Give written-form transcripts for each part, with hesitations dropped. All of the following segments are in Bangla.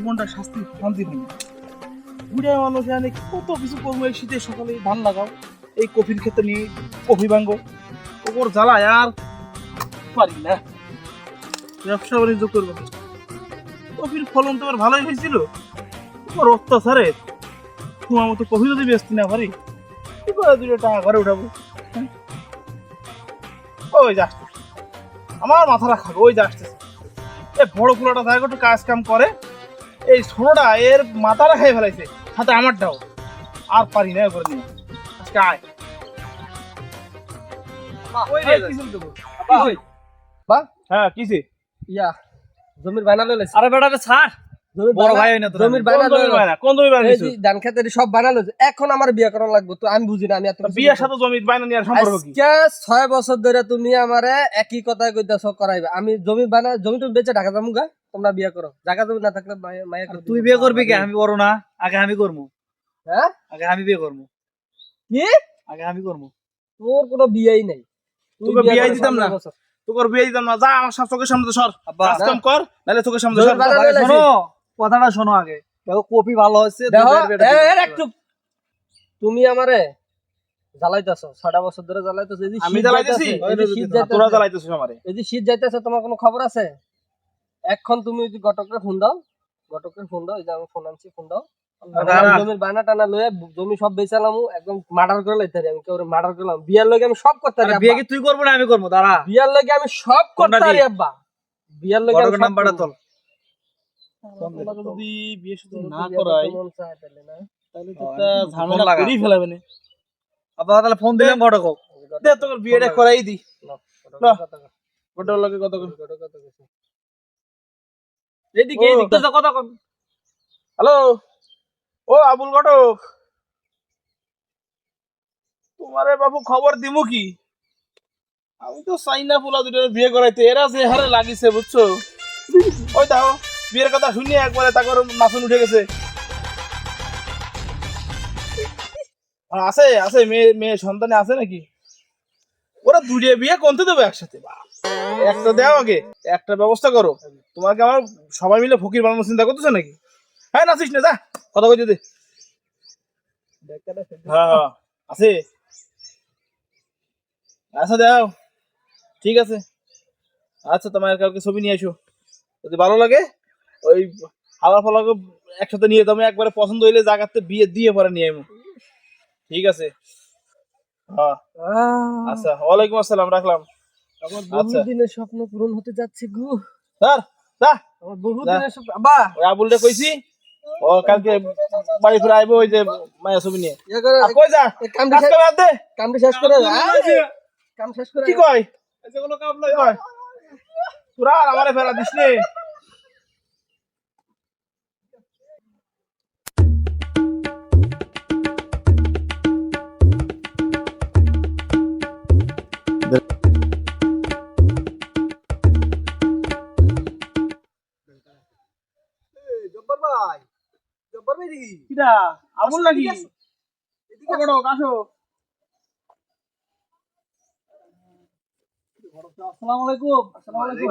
জীবনটা শান্তি হয়নি। বুড়া মানুষ জানে কত কিছু করবো এই শীতের সকালে, ধান লাগাও, এই কফির ক্ষেত্রে নিয়ে কফি ভাঙ্গো, ওপর জ্বালায় আর পারি না। ব্যবসা বাণিজ্য করবো, কফির ফলন তো আবার ভালোই হয়েছিল, ওর অত্যাচারে তোমার মতো কফি যদি বেচতি না পারি, কি করে 2 টাকা ঘরে উঠাবো? ওই যাচ্ছে আমার মাথাটা খাবে, ওই যাচ্ছে এই বড় পোলাটা তাই একটু কাজ কাম করে, এই ছোটটা এর মাথাটা খাই ফেলাইছে, সাথে আমারটাও। আর পারি না করে নিয়ে আজকে আয়। হ্যাঁ কিসে ইয়া জমির বায়না লইছে। আরে বেটা রে ছাড়, বড় ভাই হই না তোর। জমির বায়না কোন জমি বায়না এই যে ধান খেতের সব বায়না লইছে। এখন আমার বিয়ে করা লাগবে, তো আমি বুঝি না, আমি এত বিয়ের সাথে জমির বায়না নিয়ে সম্পর্ক কি? আজকে 6 বছর ধরে তুমি আমারে একই কথাই কইতাছো করাইবে। আমি জমির বায়না, জমি তুমি বেচে ঢাকা যামু গা, তোমরা বিয়ে করো। জায়গা জমি না থাকলে মাইয়া করে তুই বিয়ে করবি কে? আমি বড় না, আগে আমি করবো। হ্যাঁ আগে আমি বিয়ে করবো। কি? আগে আমি করবো। তোর কোনো বিয়েই নাই। তোকে বিয়ে দিতাম না, তোকে বিয়ে দিতাম না। যা আমার সব চোখের সামনে সর, কাজ কাম কর, নাহলে চোখের সামনে সর। শোনো, কথাটা শোনো আগে। দেখো কপি ভালো হচ্ছে, দেখো একটু তুমি আমারে জ্বালাইতাছো, 6টা বছর ধরে জ্বালাইতাছো। এই যে আমি শীত জ্বালাইতেছি, যাইতাছে, তোরা জ্বালাইতেছিস আমারে। এই যে শীত যাইতেছে, তোমার কোনো খবর আছে? এখন তুমি যদি ঘটকের ফোন দাও, এই যে আমি ফোন আনছি, ফোন দাও। জমির বায়না টানা লয়ে জমি সব বেচালাম, একদম মার্ডার করে লাইতে পারি। আমি কেউ মার্ডার করলাম, বিয়ার লগে আমি সব করতে পারি। বিয়ে কি তুই করবো না আমি করবো? দাঁড়া, বিয়ার লগে আমি সব করতে পারি আব্বা। বিয়ার লগে আমি নাম্বারটা তোল। যদি বিয়ে শুধু না করাই মন চায় তাহলে না, তাহলে তো একটা ঝামেলা করেই ফেলাবে না। আবার তাহলে ফোন দিলাম ঘটক। দে তোর বিয়েটা করাই দি। না ওটার লগে কত এদিকে এদিকে তো কথা কম। হ্যালো, ও আবুল ঘটক, তোমারে বাবু খবর দিমু কি? আমি তো চাই না পোলা দুটোর বিয়ে করাইতে, এরা যে হারে লাগিছে বুঝছো। ওই দেখো বিয়ের কথা শুনিয়ে একবারে তারপর নাচন উঠে গেছে। আছে আছে মেয়ে সন্তানে আছে নাকি? ওরা দুটো বিয়ে কোনতে দেবে একসাথে? একটা দেও আগে, একটা ব্যবস্থা করো। তোমাকে আমার সবাই মিলে ফকির বানানোর চিন্তা করতেছো নাকি? হ্যাঁ নাচিস না, যা কথা কইতে দে। হ্যাঁ হ্যাঁ আছে, আচ্ছা দাও, ঠিক আছে। আচ্ছা তোমার কালকে ছবি নিয়ে এসো, যদি ভালো লাগে ওই হাওয়া ফলাকে একসাথে নিয়ে তুমি একবারে পছন্দ হইলে জায়গাতে বিয়ে দিয়ে পরে নিয়ে আইমু। ঠিক আছে, হ্যাঁ আচ্ছা, ওয়ালাইকুম আসসালাম, রাখলাম। আমার বহু দিনের স্বপ্ন পূরণ হতে যাচ্ছে গো। স্যার যা, আমার বহু দিনের স্বপ্ন। আব্বা ওই আবুলটা কইছি, ও কালকে বাড়ি ফিরে আইবো ওই যে মায়া ছবি নিয়ে। কই যা, কাজ করে আর দে, কামটা শেষ করে কাম শেষ করে কি কয় এগুলো কাম নাই কয় তোরা আর আমারে ফেরা দিস নে। জব্বার ভাই, জব্বার ভাই দেখি কিডা আবুল নাকি? এদিকে আসো। আসসালামু আলাইকুম। আসসালামু আলাইকুম।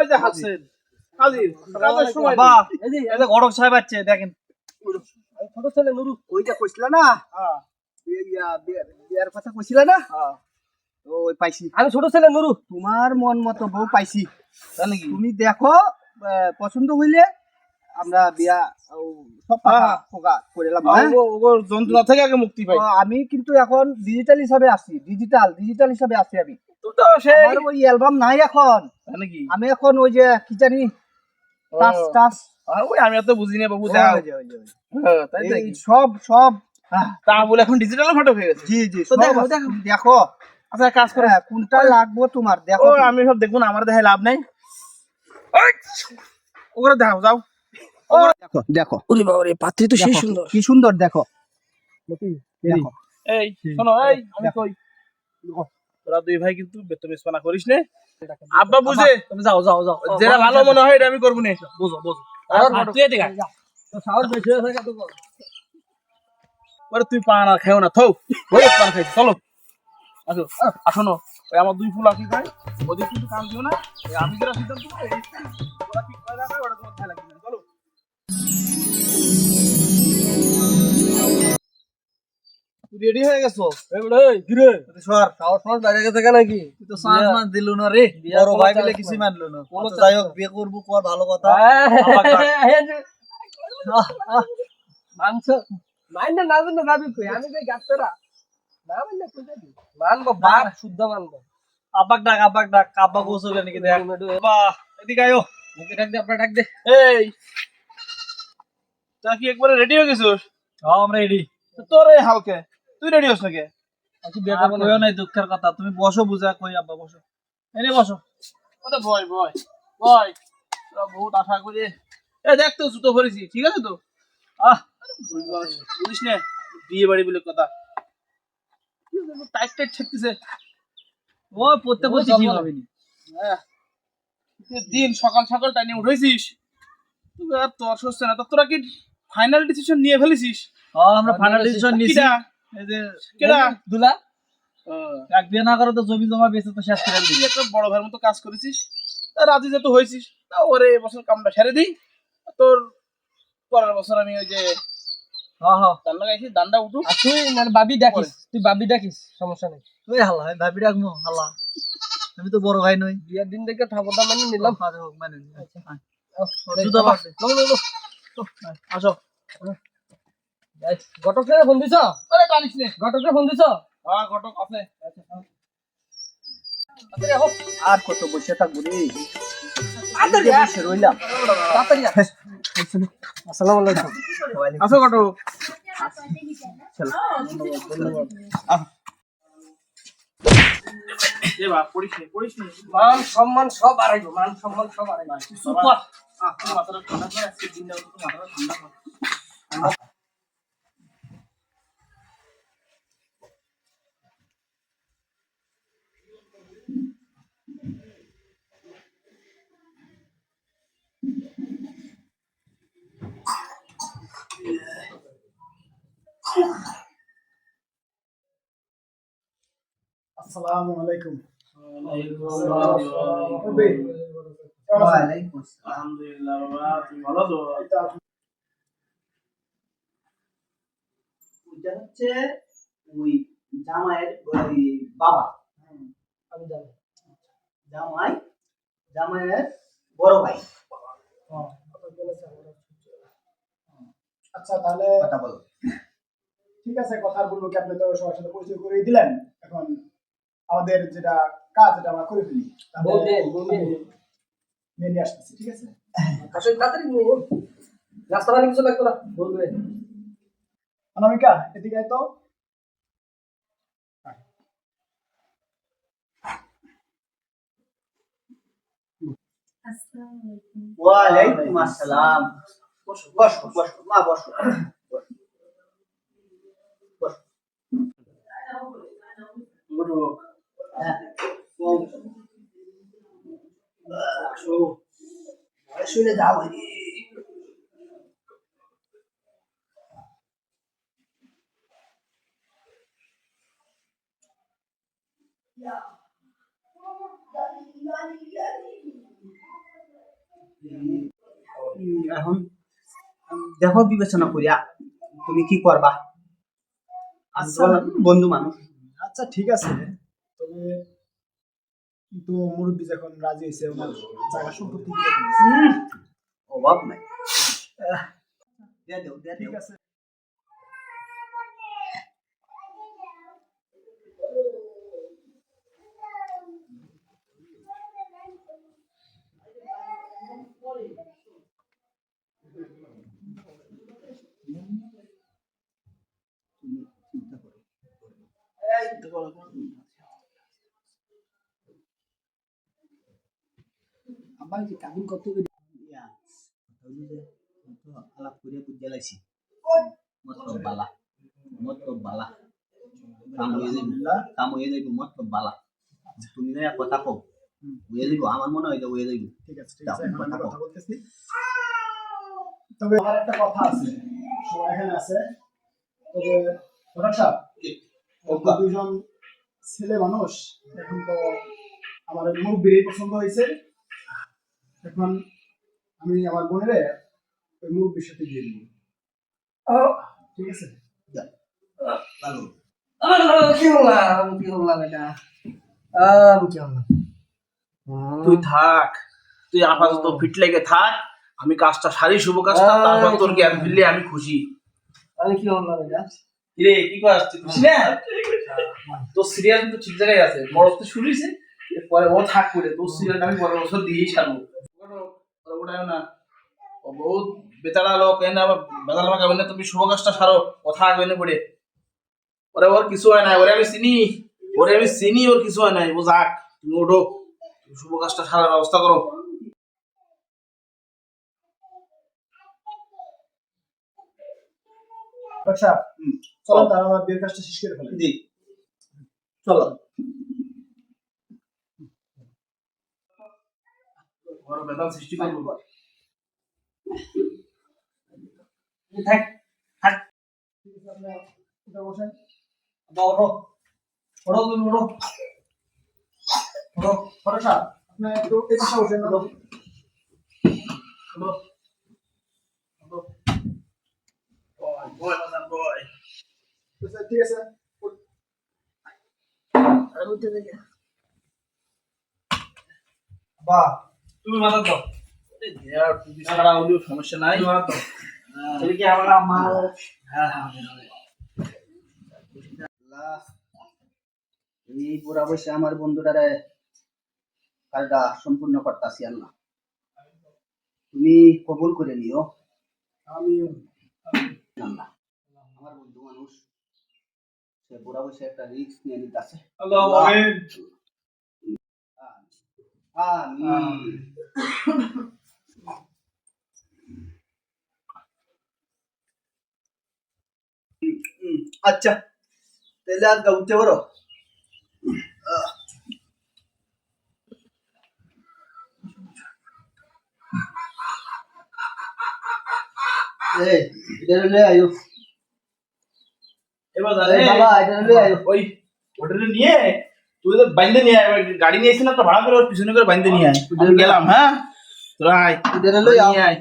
ওই যে হাসেন হাজির, কাজের সময় বাহ, এই যে এই যে ঘটক সাহেব আছে দেখেন। ছোট ছেলে নুরু, ওইটা কইছিলা না, হ্যাঁ বিয়ার কথা কইছিলা না, হ্যাঁ ওই পাইছি। আমি ছোট ছেলে নুরু। তোমার মন মতো বউ পাইছি। জানি কি তুমি দেখো, পছন্দ হইলে আমরা বিয়া সব ফোকা করিলাম। ওগোর যন্ত্রণা থেকে আগে মুক্তি পাই। আমি কিন্তু এখন ডিজিটাল হিসাবে আছি, ডিজিটাল হিসাবে আছি আমি। তুই তো সেই আমার ওই অ্যালবাম নাই এখন। জানি কি আমি এখন ওই যে কি জানি টাচ ওই আমি এত বুঝি না বাবু, দেখা তাই এই দেখি সব তা বলে এখন ডিজিটাল ফটো হয়ে গেছে। জি তো সব দেখো, আছে। দেখো। তুমি দেখো, আচ্ছা কাজ করো, কোনটা লাগবো তোমার দেখো। ও আমি সব দেখুন, আমার দেখায় লাভ নাই। ওগুলো দেখাও যাও। দেখো দেখো, ওরে বাবা রে, পাত্রী তো সেই দেখো, সুন্দর। কি সুন্দর দেখো। দেখো এই শোনো, এই আমি কই তোরা দুই ভাই কিন্তু বেতবেসপানা করিস নে। আব্বা বুঝে তুমি যাও যাও যাও, যেটা ভালো মনে হয় এটা আমি করবো না। বুঝো বুঝো। আর তুই এদিকে আয়। তো সাহস বেশি হয়ে থাকে তো বল। ওরে তুই পান আর খেও না, থৌ ওই পান খাইছি, চলো আসো। আসো না, ওই আমার দুই ফুল আঁকি খায়, ওদের কিন্তু কাম দিও না। আমি যেটা সিদ্ধান্ত নেবো, ওরা ঠিক করে রাখা, ওটা তোমার খেয়াল রাখবে না। চলো। রেডি হয়ে গেছো? কিরে সর, সাহস মাস বাইরে গেছে কেন কি তুই তো চান্স মান দিল না রে, বিয়া বড় কোনো ভাই chance বলে নাই। কিছু মানলো না। কোনো আচ্ছা, যাই chance হোক, বিয়ে করবো কর, ভালো কথা। আহ, আহ, মানছ মাইন্ডে না জানি যাবি কই আমি কই গাতরা না মানে কই যাবি মানবো বাপ শুদ্ধ মানবো আব্বাক ডাক, আব্বাক ডাক, আব্বা গোসলে নাকি দেখ। বাহ, এদিকে আয়ো। ডাক দে আপনার ডাক দে এই তা কি একবারে রেডি হয়ে গেছিস? হ্যাঁ, আমরা রেডি। তো তোর এই হালকে তুই রেডি হস নাকি? আজকে বিয়ে আর করবো কইও না নাই দুঃখের কথা, তুমি বসো, বুঝা কই আব্বা বসো, এনে বসো। ওটা ভয় ভয় ভয় তোরা বহুত আশা করি। এ দেখ তো জুতো পরেছি, ঠিক আছে তো? আহ, বুঝিস না বিয়ে বাড়ি বলে কথা, টাইট টাইট ঠেকতেছে। ও পড়তে পড়তে ঠিক হবে নি। হ্যাঁ, দিন সকাল সকাল টাইনে উঠেছিস, তুই আর তোর সচ্ছে না। তা তোরা কি ফাইনাল ডিসিশন নিয়ে ফেলেছিস? হ্যাঁ, আমরা ফাইনাল ডিসিশন নিছি। কিরা এই যে কিরা দুলা এক বিয়ে না করে তো জমি জমা বেঁচে তো শেষ করে তুই দিবি। একটা বড় ভাইয়ের মতো কাজ করেছিস, তা রাজি যেহেতু হয়েছিস, তা ওরে এবছর কামটা সেরে দিই। তোর পরের বছর আমি ওই যে হ্যাঁ হ্যাঁ, দান লাগাইছি, দানটা উঠুক। আর তুই না বাবি ডাকিস তুই বাবি ডাকিস সমস্যা নেই ওই হাল্লা, আমি ভাবি রাখবো হাল্লা, আমি তো বড় ভাই নই। বিয়ের দিন থেকে ঠাকুরটা মানে নিলাম আরে হোক, মানে নি। আচ্ছা, আয়। দেখ, জুতা বাবা, বাঁধে। লো, লো, লো। আসো। যাই, ঘটককে ফোন দিছ আরে টানিস নে। ঘটককে ফোন দিছ হ্যাঁ ঘটক আছে। তাড়াতাড়ি আহো আর কত বসে থাকবো রে, তাড়াতাড়ি আয়, বসে রইলাম। তাড়াতাড়ি আয়। আসসালামু আলাইকুম আসো ঘটক। এ বা পড়িস নে, পড়িস নে। মান সম্মান সব আড়াইবো মান সম্মান সব আড়াইবো সুপার। তুই মাথাটা ঠান্ডা কর, আজকে দিনটা অন্তত মাথাটা ঠান্ডা কর। আসসালামু আলাইকুম। ওয়ালাইকুম আসসালাম। আলহামদুলিল্লাহ বাবা, তুমি ভালো তো? ওইটা হচ্ছে ওই জামাইয়ের ওই বাবা, আমি জানি জামাই, জামাইয়ের বড় ভাই। আচ্ছা তাহলে কথা বলো। ঠিক আছে, কথার বলবো কি, আপনি তো সবার সাথে পরিচয় করে দিলেন। এখন আমাদের যেটা কাজ এটা আমরা করে ফেলি। তাহলে বলবে, বলবে। আমি মেয়ে নিয়ে আসতেছি, ঠিক আছে? আসলে তাড়াতাড়ি নিয়ে নাস্তা পানি কিছু লাগতো না বলবে অনামিকা, এদিকে আয় তো। ওয়ালাইকুম আসসালাম। বসো বসো বসো মা, বসো বসো। ঘটক হ্যাঁ, আসো, শুনে যাও। এখন দেখো বিবেচনা করিয়া তুমি কি করবা। আচ্ছা বন্ধু মানুষ। আচ্ছা ঠিক আছে, তবে কিন্তু মুরব্বী যখন রাজি হয়েছে, ওনার জায়গা সম্পত্তি কিরকম আছে? অভাব নাই। দিয়ে দাও, দিয়ে ঠিক দাও। আছে। আব্বা যে কাবিন কত ইয়া, ওই যে, তো আলাপ করিয়া বুঝে লাইছি। মতলব বালা, মতলব বালা। কাম হয়ে যাইব, কাম হয়ে যাইব, মতলব বালা। তুমি না এক কথা কও, হয়ে যাইব, আমার মনে হয় যে হয়ে যাইব। ঠিক আছে, ঠিক যাও, আছে, এখন আমি কথা কও। কথা বলতেছি। তবে আমার একটা কথা আছে, সবাই এখানে আছে, তবে প্রধান সাহেব, তো দুজন ছেলে মানুষ, এখন তো আমার মুরব্বিরই পছন্দ হয়েছে। এখন আমি আমার বোনের ওই মুরব্বির সাথে দিয়ে দিব, ঠিক আছে? যাও, ভালো। কি হলাম এটা কি হলাম তুই থাক, তুই আপাতত ফিট লেগে থাক, আমি কাজটা সারি, শুভ কাজটা, তারপর তোর জ্ঞান ফিরলে আমি খুশি। আমি কি হলাম এটা রে কি কর আসছিস, খুশি না? তোর সিরিয়াল কিন্তু ঠিক জায়গায় আছে, বড় তো শুনিছে, পরে ও থাক করে তোর সিরিয়ালটা আমি পরের বছর দিয়েই ছাড়বো। ওটাও না, ও বহুত বেতাড়া লোক, এনে আবার বেতাল মাকা বললে তুমি শুভ কাজটা সারো, ও থাক এনে পড়ে। ওরে ওর কিছু হয় না, ওরে আমি চিনি, ওর কিছু হয় নাই, ও যাক, তুমি ওঠো, তুমি শুভ কাজটা সারার ব্যবস্থা করো। আচ্ছা চলো তার আমার বিয়ের কাজটা শেষ করে ফেলি। জি চলো। বড় বেতাল সৃষ্টি করবো। থাক ঠিক আছে, আপনি উঠে বসেন। ওঠো ওঠো তুমি ওঠো ওঠো ঘটক সাহেব, আপনি একটু এই পাশে বসেন না। ঠিক আছে বাহ তুমি মাথা দাও টুপি ছাড়া হলেও সমস্যা নাই। এটা কি আমার মা আল্লাহ, এই পুরা বসে আমার বন্ধুটারে কাজটা সম্পূর্ণ করতেছি আল্লাহ, তুমি কবুল করে নিও আমি আল্লাহ। আমার বন্ধু মানুষ, সে পুরা বসে একটা রিস্ক নিয়ে নিতেছে। আল্লাহ আমিন আমিন। আচ্ছা তাহলে আজ উঠতে পারো। এই এটা লয়ে আয়ো এবার বাবা, এটা লয়ে আয়ো। ওই হোটেলে নিয়ে তুই তো বাইন্দে নিয়ে আয়, গাড়ি নিয়ে এসে না তো ভাড়া করে ওর পিছনে করে বাইন্দে নিয়ে আয়, আমি গেলাম। হ্যাঁ তোরা আয়, এটা লয়ে আয়। নিয়ে আয়।